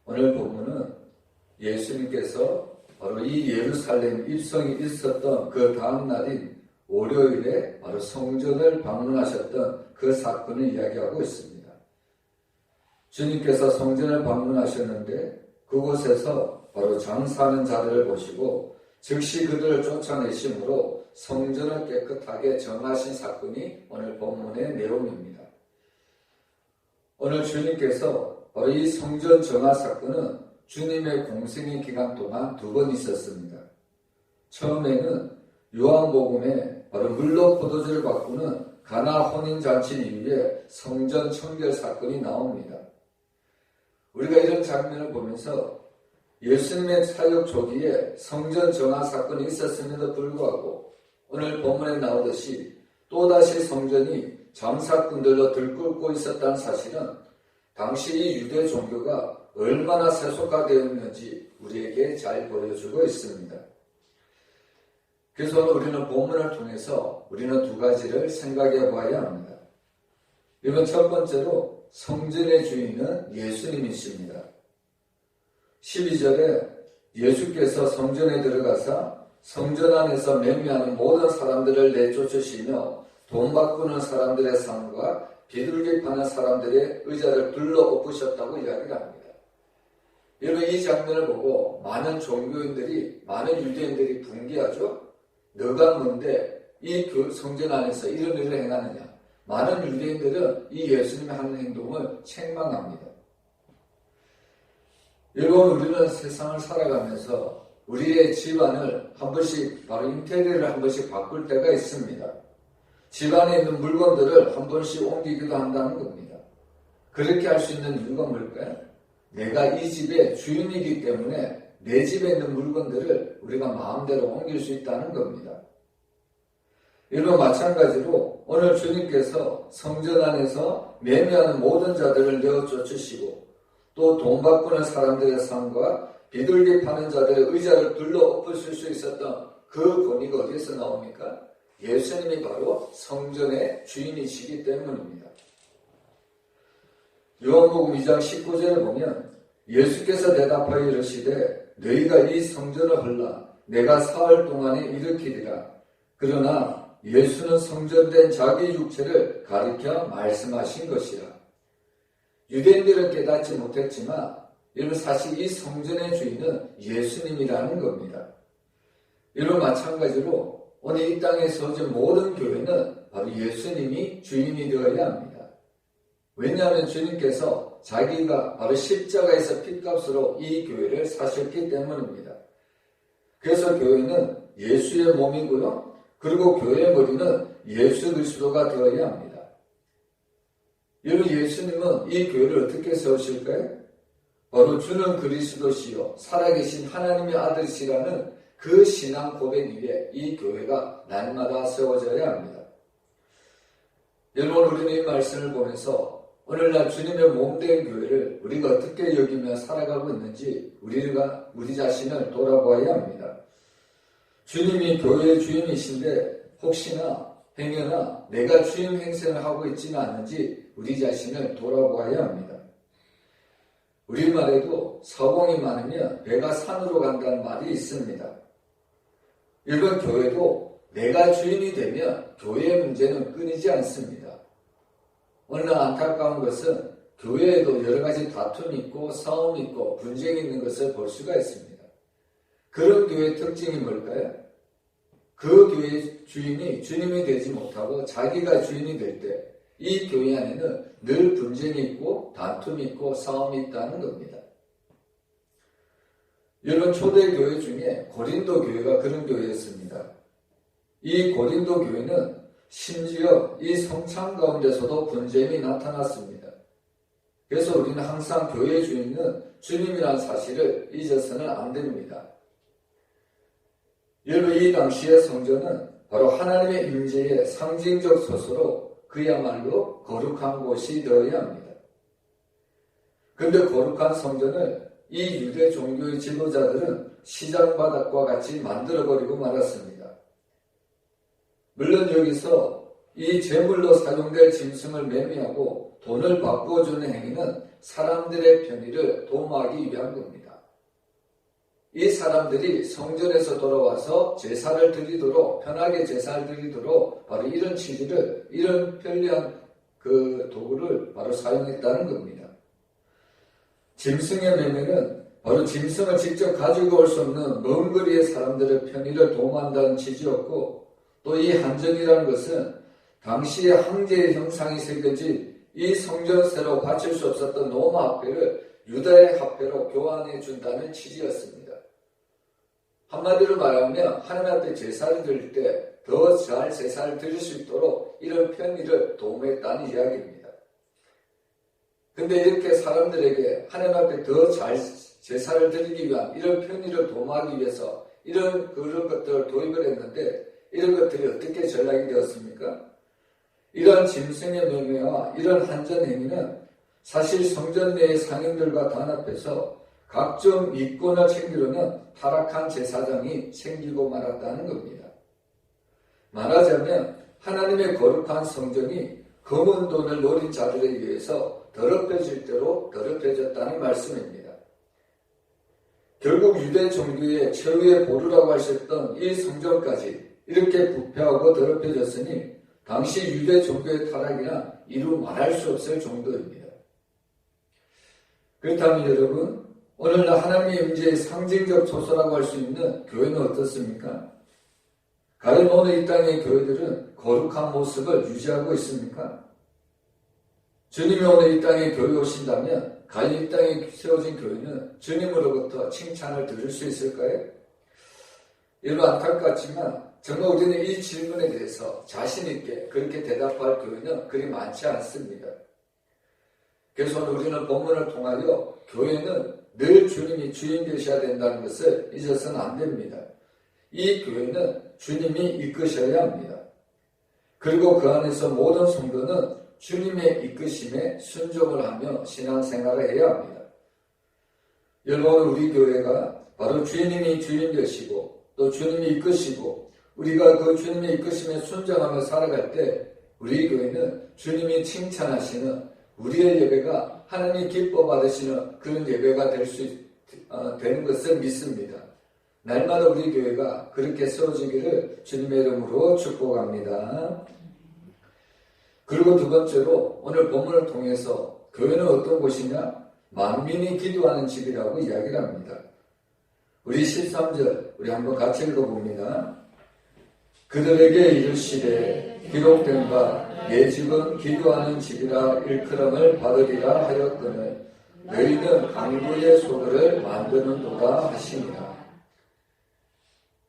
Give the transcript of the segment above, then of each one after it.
오늘 본문은 예수님께서 바로 이 예루살렘 입성이 있었던 그 다음 날인 월요일에 바로 성전을 방문하셨던 그 사건을 이야기하고 있습니다. 주님께서 성전을 방문하셨는데 그곳에서 바로 장사하는 자들을 보시고 즉시 그들을 쫓아내심으로 성전을 깨끗하게 정하신 사건이 오늘 본문의 내용입니다. 오늘 주님께서 바로 이 성전 정화 사건은 주님의 공생의 기간 동안 2번 있었습니다. 처음에는 요한복음에 바로 물로 포도주를 바꾸는 가나 혼인잔치 이후에 성전 청결 사건이 나옵니다. 우리가 이런 장면을 보면서 예수님의 사역 초기에 성전 정화 사건이 있었음에도 불구하고 오늘 본문에 나오듯이 또다시 성전이 장사꾼들로 들끓고 있었다는 사실은 당시 이 유대 종교가 얼마나 세속화되었는지 우리에게 잘 보여주고 있습니다. 그래서 오늘 우리는 본문을 통해서 우리는 2가지를 생각해 보아야 합니다. 이건 첫 번째로 성전의 주인은 예수님이십니다. 12절에 예수께서 성전에 들어가사 성전 안에서 매매하는 모든 사람들을 내쫓으시며 돈 바꾸는 사람들의 상과 비둘기 파는 사람들의 의자를 둘러 엎으셨다고 이야기를 합니다. 여러분 이 장면을 보고 많은 종교인들이, 많은 유대인들이 분개하죠. 너가 뭔데 이 성전 안에서 이런 일을 행하느냐. 많은 유대인들은 이 예수님이 하는 행동을 책망합니다. 여러분 우리는 세상을 살아가면서 우리의 집안을 한 번씩 바로 인테리어를 한 번씩 바꿀 때가 있습니다. 집안에 있는 물건들을 한 번씩 옮기기도 한다는 겁니다. 그렇게 할 수 있는 이유가 뭘까요? 내가 이 집의 주인이기 때문에 내 집에 있는 물건들을 우리가 마음대로 옮길 수 있다는 겁니다. 이런 마찬가지로 오늘 주님께서 성전 안에서 매매하는 모든 자들을 내어 쫓으시고 또 돈 바꾸는 사람들의 상과 비둘기 파는 자들의 의자를 둘러 엎으실 수 있었던 그 권위가 어디에서 나옵니까? 예수님이 바로 성전의 주인이시기 때문입니다. 요한복음 2장 19절에 보면 예수께서 대답하여 이르시되 너희가 이 성전을 헐라 내가 사흘 동안에 일으키리라. 그러나 예수는 성전된 자기 육체를 가리켜 말씀하신 것이라. 유대인들은 깨닫지 못했지만 여러분 사실 이 성전의 주인은 예수님이라는 겁니다. 이런 마찬가지로 오늘 이 땅에 세워진 모든 교회는 바로 예수님이 주인이 되어야 합니다. 왜냐하면 주님께서 자기가 바로 십자가에서 핏값으로 이 교회를 사셨기 때문입니다. 그래서 교회는 예수의 몸이고요. 그리고 교회의 머리는 예수 그리스도가 되어야 합니다. 여러분 예수님은 이 교회를 어떻게 세우실까요? 바로 주는 그리스도시요 살아계신 하나님의 아들이시라는 그 신앙 고백 위에 이 교회가 날마다 세워져야 합니다. 여러분 우리는 이 말씀을 보면서 오늘날 주님의 몸된 교회를 우리가 어떻게 여기며 살아가고 있는지 우리 자신을 돌아보아야 합니다. 주님이 교회의 주인이신데 혹시나 행여나 내가 주인 행세를 하고 있지는 않은지 우리 자신을 돌아보아야 합니다. 우리말에도 서공이 많으면 배가 산으로 간다는 말이 있습니다. 일본 교회도 내가 주인이 되면 교회의 문제는 끊이지 않습니다. 오늘 안타까운 것은 교회에도 여러 가지 다툼이 있고 싸움이 있고 분쟁이 있는 것을 볼 수가 있습니다. 그런 교회의 특징이 뭘까요? 그 교회의 주인이 주님이 되지 못하고 자기가 주인이 될 때 이 교회 안에는 늘 분쟁이 있고 다툼이 있고 싸움이 있다는 겁니다. 여러분 초대교회 중에 고린도 교회가 그런 교회였습니다. 이 고린도 교회는 심지어 이 성찬 가운데서도 분쟁이 나타났습니다. 그래서 우리는 항상 교회의 주인은 주님이라는 사실을 잊어서는 안 됩니다. 여러분 이 당시의 성전은 바로 하나님의 임재의 상징적 소스로 그야말로 거룩한 곳이 되어야 합니다. 그런데 거룩한 성전을 이 유대 종교의 지도자들은 시장바닥과 같이 만들어버리고 말았습니다. 물론 여기서 이 제물로 사용될 짐승을 매매하고 돈을 바꾸어주는 행위는 사람들의 편의를 도모하기 위한 겁니다. 이 사람들이 성전에서 돌아와서 제사를 드리도록, 편하게 제사를 드리도록 바로 이런 취지를, 이런 편리한 그 도구를 바로 사용했다는 겁니다. 짐승의 매매는 바로 짐승을 직접 가지고 올 수 없는 먼 거리의 사람들의 편의를 도모한다는 취지였고, 또 이 한전이라는 것은 당시에 황제의 형상이 새겨진 이 성전세로 바칠 수 없었던 로마 화폐를 유다의 화폐로 교환해 준다는 취지였습니다. 한마디로 말하면 하나님 앞에 제사를 드릴 때 더 잘 제사를 드릴 수 있도록 이런 편의를 도모했다는 이야기입니다. 근데 이렇게 사람들에게 하나님 앞에 더 잘 제사를 드리기 위한 이런 편의를 도모하기 위해서 그런 것들을 도입을 했는데, 이런 것들이 어떻게 전락이 되었습니까? 이러한 짐승의 매매와 이런 한전 행위는 사실 성전 내의 상인들과 단합해서 각종 이권을 챙기려는 타락한 제사장이 생기고 말았다는 겁니다. 말하자면 하나님의 거룩한 성전이 검은 돈을 노린 자들에 의해서 더럽혀질 대로 더럽혀졌다는 말씀입니다. 결국 유대 종교의 최후의 보루라고 하셨던 이 성전까지 이렇게 부패하고 더럽혀졌으니 당시 유대 종교의 타락이나 이루 말할 수 없을 정도입니다. 그렇다면 여러분, 오늘날 하나님의 임재의 상징적 초소라고 할 수 있는 교회는 어떻습니까? 과연 오늘 이 땅의 교회들은 거룩한 모습을 유지하고 있습니까? 주님이 오늘 이 땅에 교회에 오신다면 과연 이 땅에 세워진 교회는 주님으로부터 칭찬을 들을 수 있을까요? 일부 안타깝지만 정말 우리는 이 질문에 대해서 자신 있게 그렇게 대답할 교회는 그리 많지 않습니다. 그래서 우리는 본문을 통하여 교회는 늘 주님이 주인 되셔야 된다는 것을 잊어서는 안 됩니다. 이 교회는 주님이 이끄셔야 합니다. 그리고 그 안에서 모든 성도는 주님의 이끄심에 순종을 하며 신앙생활을 해야 합니다. 여러분, 우리 교회가 바로 주님이 주인 되시고 또 주님이 이끄시고 우리가 그 주님의 이끄심에 순종하며 살아갈 때 우리 교회는 주님이 칭찬하시는 우리의 예배가 하나님이 기뻐 받으시는 그런 예배가 되는 것을 믿습니다. 날마다 우리 교회가 그렇게 세워지기를 주님의 이름으로 축복합니다. 그리고 두 번째로 오늘 본문을 통해서 교회는 어떤 곳이냐? 만민이 기도하는 집이라고 이야기를 합니다. 우리 13절 우리 한번 같이 읽어봅니다. 그들에게 이르시되 기록된 바 내 집은 기도하는 집이라 일컬음을 받으리라 하였거늘 너희는 강구의 소굴을 만드는도다 하시니라.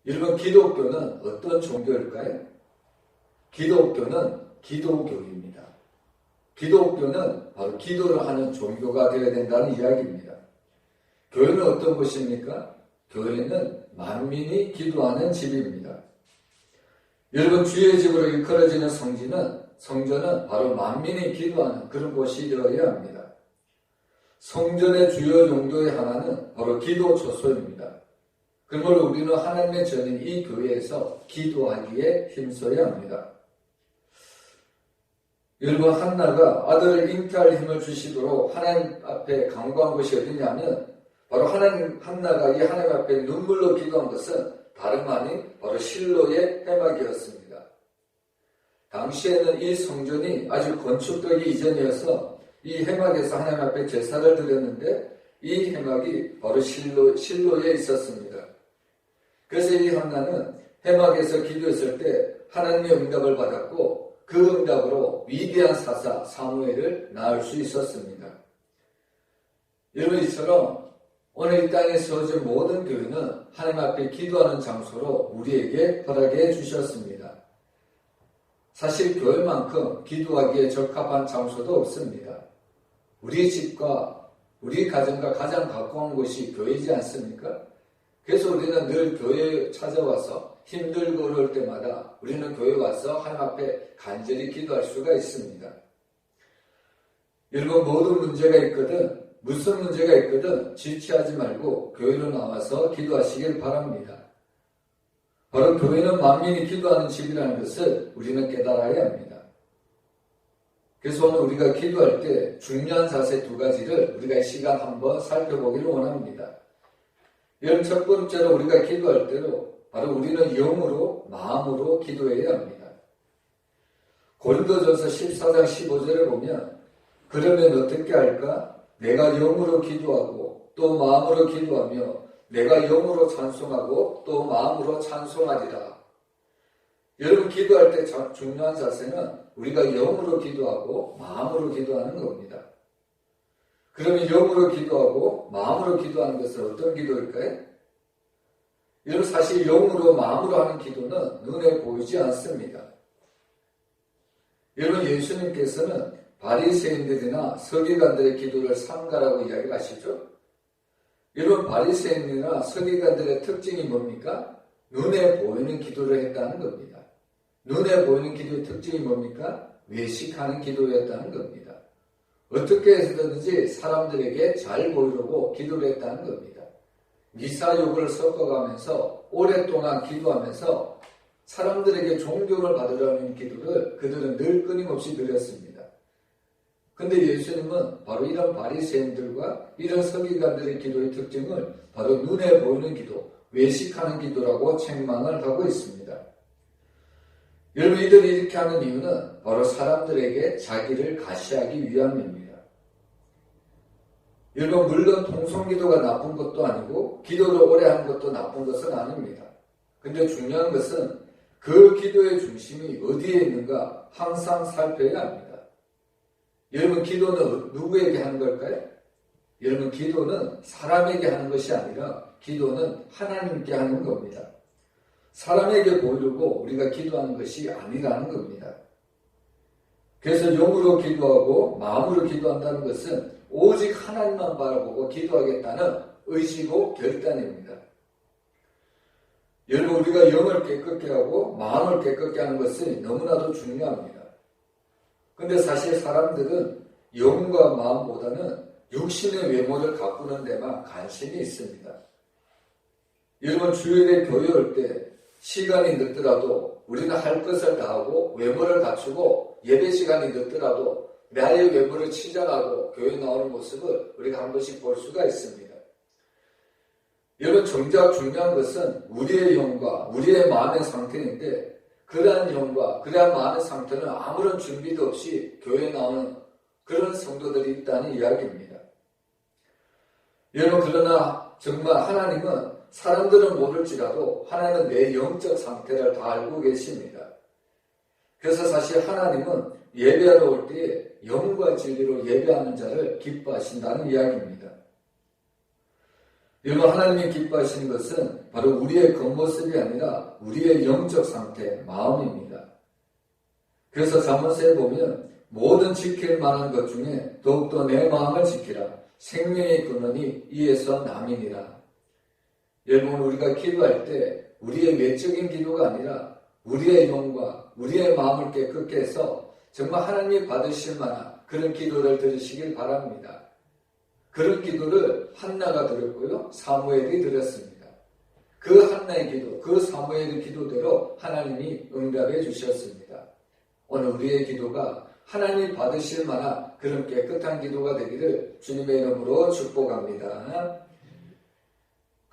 여러분, 기독교는 어떤 종교일까요? 기독교는 기도교입니다. 기독교는 바로 기도를 하는 종교가 되어야 된다는 이야기입니다. 교회는 어떤 곳입니까? 교회는 만민이 기도하는 집입니다. 여러분, 주의 집으로 일컬어지는 성전은 바로 만민이 기도하는 그런 곳이 되어야 합니다. 성전의 주요 용도의 하나는 바로 기도 초소입니다. 그러므로 우리는 하나님의 전인 이 교회에서 기도하기에 힘써야 합니다. 여러분, 한나가 아들을 잉태할 힘을 주시도록 하나님 앞에 간구한 곳이 어디냐면 바로 한나가 이 하나님 앞에 눈물로 기도한 것은 다름 아닌 바로 실로의 회막이었습니다. 당시에는 이 성전이 아주 건축되기 이전이어서 이 회막에서 하나님 앞에 제사를 드렸는데 이 회막이 바로 실로에 있었습니다. 그래서 이 한나는 회막에서 기도했을 때 하나님의 응답을 받았고 그 응답으로 위대한 사사 사무엘을 낳을 수 있었습니다. 여러분, 이처럼 오늘 이 땅에 세워진 모든 교회는 하나님 앞에 기도하는 장소로 우리에게 허락해 주셨습니다. 사실 교회만큼 기도하기에 적합한 장소도 없습니다. 우리 집과 우리 가정과 가장 가까운 곳이 교회이지 않습니까? 그래서 우리는 늘 교회에 찾아와서 힘들고 어려울 때마다 우리는 교회에 와서 하나님 앞에 간절히 기도할 수가 있습니다. 여러분, 모든 문제가 있거든, 무슨 문제가 있거든 지체하지 말고 교회로 나와서 기도하시길 바랍니다. 바로 교회는 만민이 기도하는 집이라는 것을 우리는 깨달아야 합니다. 그래서 오늘 우리가 기도할 때 중요한 자세 두 가지를 우리가 이 시간 한번 살펴보기를 원합니다. 여러분, 첫 번째로 우리가 기도할 때로 바로 우리는 영으로, 마음으로 기도해야 합니다. 고린도전서 14장 15절에 보면 그러면 어떻게 할까? 내가 영으로 기도하고 또 마음으로 기도하며 내가 영으로 찬송하고 또 마음으로 찬송하리라. 여러분, 기도할 때 중요한 자세는 우리가 영으로 기도하고 마음으로 기도하는 겁니다. 그러면 영으로 기도하고 마음으로 기도하는 것은 어떤 기도일까요? 여러분, 사실 영으로 마음으로 하는 기도는 눈에 보이지 않습니다. 여러분, 예수님께서는 바리새인들이나 서기관들의 기도를 삼가라고 이야기를 하시죠. 여러분, 바리새인이나 서기관들의 특징이 뭡니까? 눈에 보이는 기도를 했다는 겁니다. 눈에 보이는 기도의 특징이 뭡니까? 외식하는 기도였다는 겁니다. 어떻게 해서든지 사람들에게 잘 보이려고 기도를 했다는 겁니다. 미사욕을 섞어가면서 오랫동안 기도하면서 사람들에게 존경을 받으려는 기도를 그들은 늘 끊임없이 드렸습니다. 근데 예수님은 바로 이런 바리새인들과 이런 서기관들의 기도의 특징을 바로 눈에 보이는 기도, 외식하는 기도라고 책망을 하고 있습니다. 여러분, 이들이 이렇게 하는 이유는 바로 사람들에게 자기를 가시하기 위함입니다. 여러분, 물론 통성기도가 나쁜 것도 아니고 기도를 오래 하는 것도 나쁜 것은 아닙니다. 근데 중요한 것은 그 기도의 중심이 어디에 있는가 항상 살펴야 합니다. 여러분, 기도는 누구에게 하는 걸까요? 여러분, 기도는 사람에게 하는 것이 아니라 기도는 하나님께 하는 겁니다. 사람에게 보이려고 우리가 기도하는 것이 아니라는 겁니다. 그래서 영으로 기도하고 마음으로 기도한다는 것은 오직 하나님만 바라보고 기도하겠다는 의지고 결단입니다. 여러분, 우리가 영을 깨끗게 하고 마음을 깨끗게 하는 것은 너무나도 중요합니다. 근데 사실 사람들은 영과 마음보다는 육신의 외모를 가꾸는 데만 관심이 있습니다. 여러분, 주일에 교회 올 때 시간이 늦더라도 우리는 할 것을 다하고 외모를 갖추고 예배 시간이 늦더라도 나의 외모를 치장하고 교회 나오는 모습을 우리가 한 번씩 볼 수가 있습니다. 여러분, 정작 중요한 것은 우리의 영과 우리의 마음의 상태인데 그러한 영과 그러한 마음의 상태는 아무런 준비도 없이 교회에 나오는 그런 성도들이 있다는 이야기입니다. 여러분, 그러나 정말 하나님은 사람들은 모를지라도 하나님은 내 영적 상태를 다 알고 계십니다. 그래서 사실 하나님은 예배하러 올 때에 영과 진리로 예배하는 자를 기뻐하신다는 이야기입니다. 여러분, 하나님이 기뻐하시는 것은 바로 우리의 겉모습이 아니라 우리의 영적 상태, 마음입니다. 그래서 잠언서에 보면 모든 지킬 만한 것 중에 더욱더 내 마음을 지키라. 생명의 근원이 이에서 남이니라. 여러분, 우리가 기도할 때 우리의 외적인 기도가 아니라 우리의 영과 우리의 마음을 깨끗게 해서 정말 하나님이 받으실 만한 그런 기도를 드리시길 바랍니다. 그런 기도를 한나가 드렸고요, 사무엘이 드렸습니다. 그 한나의 기도, 그 사무엘의 기도대로 하나님이 응답해 주셨습니다. 오늘 우리의 기도가 하나님이 받으실 만한 그런 깨끗한 기도가 되기를 주님의 이름으로 축복합니다.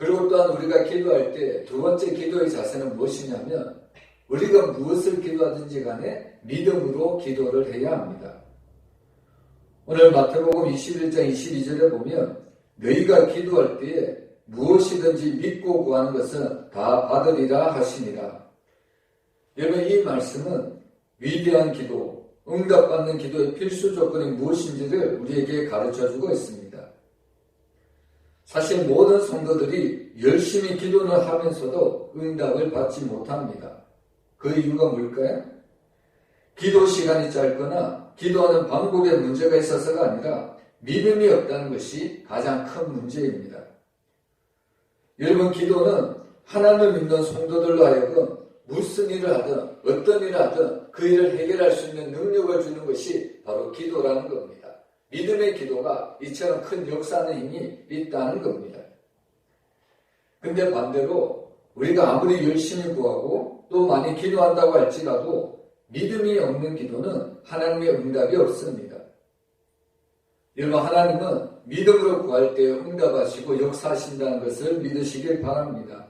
그리고 또한 우리가 기도할 때 두 번째 기도의 자세는 무엇이냐면 우리가 무엇을 기도하든지 간에 믿음으로 기도를 해야 합니다. 오늘 마태복음 21장 22절에 보면 너희가 기도할 때에 무엇이든지 믿고 구하는 것은 다 받으리라 하시니라. 여러분, 이 말씀은 위대한 기도, 응답받는 기도의 필수 조건이 무엇인지를 우리에게 가르쳐주고 있습니다. 사실 모든 성도들이 열심히 기도는 하면서도 응답을 받지 못합니다. 그 이유가 뭘까요? 기도 시간이 짧거나 기도하는 방법에 문제가 있어서가 아니라 믿음이 없다는 것이 가장 큰 문제입니다. 여러분, 기도는 하나님을 믿는 성도들로 하여금 무슨 일을 하든 어떤 일을 하든 그 일을 해결할 수 있는 능력을 주는 것이 바로 기도라는 겁니다. 믿음의 기도가 이처럼 큰 역사하는 힘이 있다는 겁니다. 근데 반대로 우리가 아무리 열심히 구하고 또 많이 기도한다고 할지라도 믿음이 없는 기도는 하나님의 응답이 없습니다. 여러분, 하나님은 믿음으로 구할 때 응답하시고 역사하신다는 것을 믿으시길 바랍니다.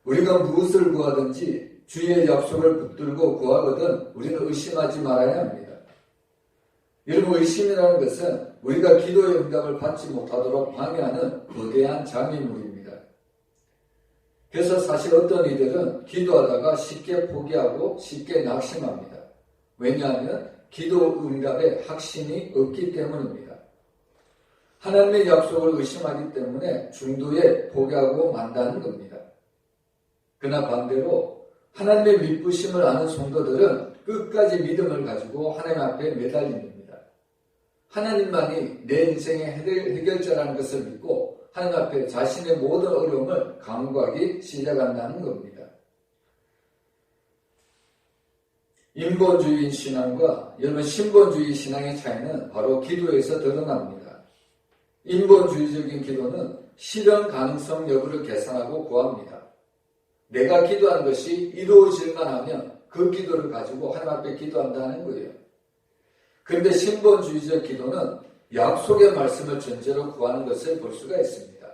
우리가 무엇을 구하든지 주의 약속을 붙들고 구하거든 우리는 의심하지 말아야 합니다. 여러분, 의심이라는 것은 우리가 기도의 응답을 받지 못하도록 방해하는 거대한 장애물입니다. 그래서 사실 어떤 이들은 기도하다가 쉽게 포기하고 쉽게 낙심합니다. 왜냐하면 기도 응답에 확신이 없기 때문입니다. 하나님의 약속을 의심하기 때문에 중도에 포기하고 만다는 겁니다. 그러나 반대로 하나님의 믿부심을 아는 성도들은 끝까지 믿음을 가지고 하나님 앞에 매달립니다. 하나님만이 내 인생의 해결자라는 것을 믿고 하나님 앞에 자신의 모든 어려움을 간구하기 시작한다는 겁니다. 인본주의 신앙과 여러분 신본주의 신앙의 차이는 바로 기도에서 드러납니다. 인본주의적인 기도는 실현 가능성 여부를 계산하고 구합니다. 내가 기도하는 것이 이루어질만 하면 그 기도를 가지고 하나님 앞에 기도한다는 거예요. 그런데 신본주의적 기도는 약속의 말씀을 전제로 구하는 것을 볼 수가 있습니다.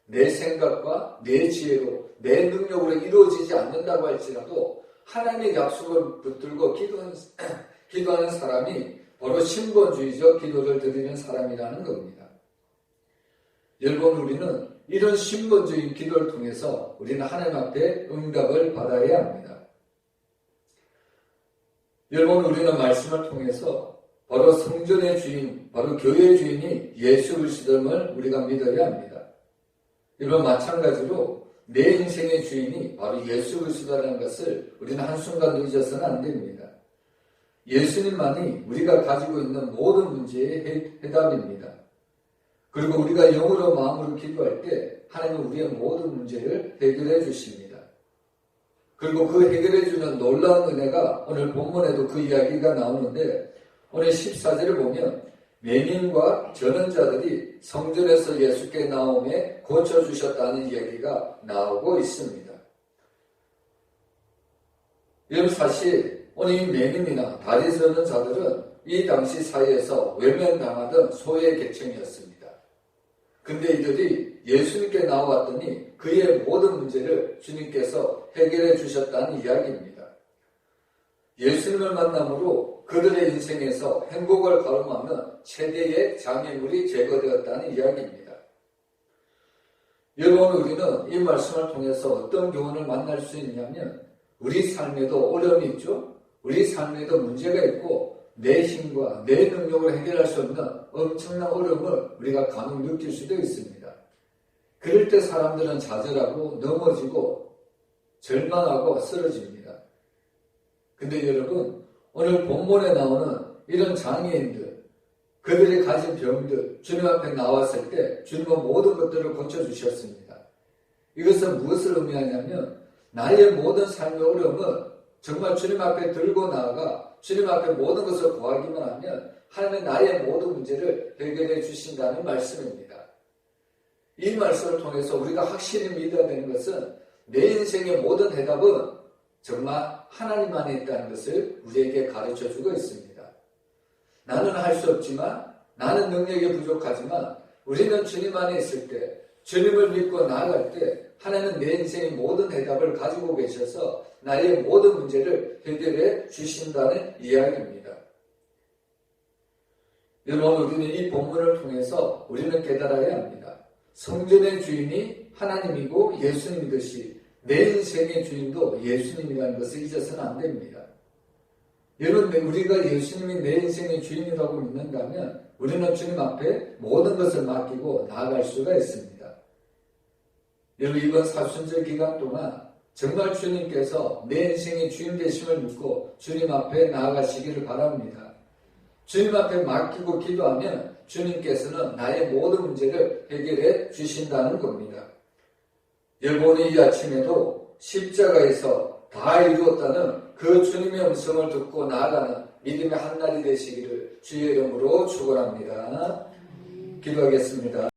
내 생각과 내 지혜로 내 능력으로 이루어지지 않는다고 할지라도 하나님의 약속을 붙들고 기도하는 사람이 바로 신본주의적 기도를 드리는 사람이라는 겁니다. 여러분, 우리는 이런 신본주의 기도를 통해서 우리는 하나님 앞에 응답을 받아야 합니다. 여러분, 우리는 말씀을 통해서 바로 성전의 주인, 바로 교회의 주인이 예수 그리스도임을 우리가 믿어야 합니다. 여러분, 마찬가지로 내 인생의 주인이 바로 예수 그리스도라는 것을 우리는 한순간도 잊어서는 안 됩니다. 예수님만이 우리가 가지고 있는 모든 문제의 해답입니다. 그리고 우리가 영으로 마음으로 기도할 때 하나님은 우리의 모든 문제를 해결해 주십니다. 그리고 그 해결해 주는 놀라운 은혜가 오늘 본문에도 그 이야기가 나오는데 오늘 14절을 보면 맹인과 전원자들이 성전에서 예수께 나옴에 고쳐주셨다는 이야기가 나오고 있습니다. 여러분, 사실 오늘 이 맹인이나 다리 저는 자들은 이 당시 사회에서 외면당하던 소외 계층이었습니다. 근데 이들이 예수님께 나왔더니 그의 모든 문제를 주님께서 해결해 주셨다는 이야기입니다. 예수님을 만남으로 그들의 인생에서 행복을 가로막는 최대의 장애물이 제거되었다는 이야기입니다. 여러분, 우리는 이 말씀을 통해서 어떤 교훈을 만날 수 있냐면 우리 삶에도 어려움이 있죠. 우리 삶에도 문제가 있고 내 힘과 내 능력으로 해결할 수 없는 엄청난 어려움을 우리가 간혹 느낄 수도 있습니다. 그럴 때 사람들은 좌절하고 넘어지고 절망하고 쓰러집니다. 근데 여러분, 오늘 본문에 나오는 이런 장애인들, 그들이 가진 병들, 주님 앞에 나왔을 때 주님은 모든 것들을 고쳐주셨습니다. 이것은 무엇을 의미하냐면 나의 모든 삶의 어려움은 정말 주님 앞에 들고 나아가 주님 앞에 모든 것을 구하기만 하면 하나님은 나의 모든 문제를 해결해 주신다는 말씀입니다. 이 말씀을 통해서 우리가 확실히 믿어야 되는 것은 내 인생의 모든 해답은 정말 하나님 안에 있다는 것을 우리에게 가르쳐주고 있습니다. 나는 할 수 없지만, 나는 능력이 부족하지만 우리는 주님 안에 있을 때, 주님을 믿고 나아갈 때 하나님은 내 인생의 모든 해답을 가지고 계셔서 나의 모든 문제를 해결해 주신다는 이야기입니다. 여러분, 우리는 이 본문을 통해서 우리는 깨달아야 합니다. 성전의 주인이 하나님이고 예수님이듯이 내 인생의 주인도 예수님이라는 것을 잊어서는 안 됩니다. 여러분, 우리가 예수님이 내 인생의 주인이라고 믿는다면 우리는 주님 앞에 모든 것을 맡기고 나아갈 수가 있습니다. 여러분, 이번 사순절 기간 동안 정말 주님께서 내 인생의 주인 되심을 믿고 주님 앞에 나아가시기를 바랍니다. 주님 앞에 맡기고 기도하면 주님께서는 나의 모든 문제를 해결해 주신다는 겁니다. 여러분, 이 아침에도 십자가에서 다 이루었다는 그 주님의 음성을 듣고 나아가는 믿음의 한날이 되시기를 주의 이름으로 축원합니다. 기도하겠습니다.